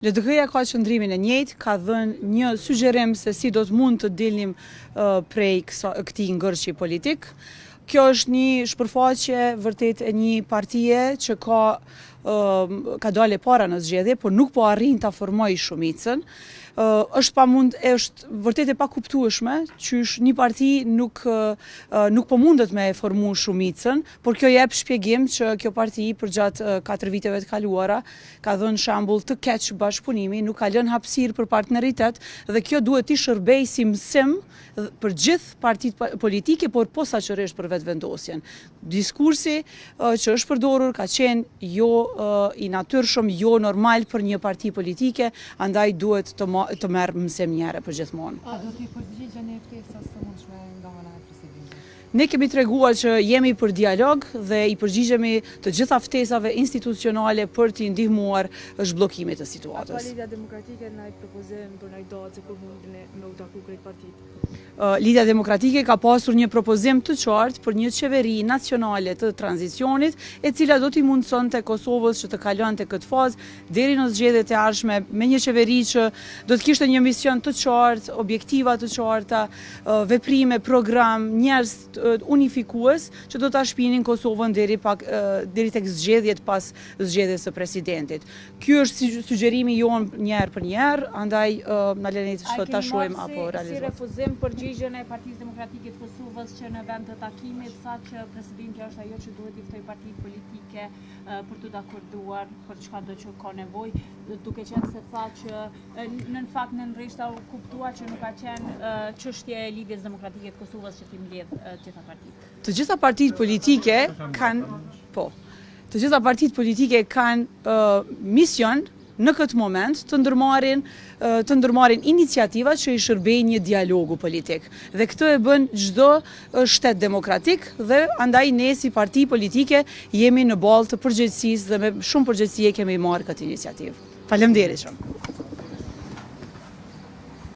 LDK-ja ka qëndrimin e njëjtë, ka dhënë një sugjerim se si do të mund të dilnim prej këtij ngërçi politik. Kjo është një shpërfaqe vërtet e një partie që ka dalë para në zgjedhje, por nuk po arrin ta formojë shumicën. Është vërtet e pakuptueshme qysh një parti nuk po mundet me formu shumicën, por kjo jep shpjegim që kjo parti përgjatë 4 viteve të kaluara ka dhënë shembull të keq bashkëpunimi, nuk ka lënë hapësirë për partneritet dhe kjo duhet të shërbejë si mësim për gjithë partitë politike, por posaçërisht për vetëvendosjen. Diskursi që është përdorur ka qenë jo i natyrshëm, jo normal për një parti politike, andaj duhet të merr mësim njëherë për gjithmonë. A do t'i përgjigjeni ftesës së mundshme nga ana e presidentit? Ne kemi treguar që jemi për dialog dhe i përgjigjemi të gjitha ftesave institucionale për t'i ndihmuar zhbllokimit të situatës. A ka Lidhja Demokratike ndaj propozim për ndaj datë për mundin me u taku krejt partitë? Lidhja Demokratike ka pasur një propozim të qartë për një qeveri nacionale të tranzicionit, e cila do t'i mundsonte Kosovës që të kalonte këtë fazë deri në zgjedhjet e ardhshme me një qeveri që do të kishte një mision të qartë, objektiva të qarta, veprime, program, njerëz unifikues që do ta shpinin Kosovën deri tek zgjedhjet pas zgjedhjes së presidentit. Ky është sugjerimi jon njëherë për njëherë, andaj na leni të ta shohim apo realizojmë. Përgjigjen e Partisë Demokratike të Kosovës që në vend të takimit tha që presidenti është ajo që duhet i ftoj partitë politike për të dakorduar për çfarëdo që ka nevojë, duke qenë se tha që në fakt në rreshta u kuptua që nuk ka qenë çështje e Lidhjes Demokratike të Kosovës që t'i mbledh gjitha partitë. Të gjitha partitë politike kanë mision në këtë moment të ndërmarrin iniciativa që i shërbejnë një dialogu politik. Dhe këtë e bën çdo shtet demokratik dhe andaj ne si parti politike jemi në ballë të përgjegjësisë dhe me shumë përgjegjësi kemi marrë këtë iniciativë. Faleminderit shumë.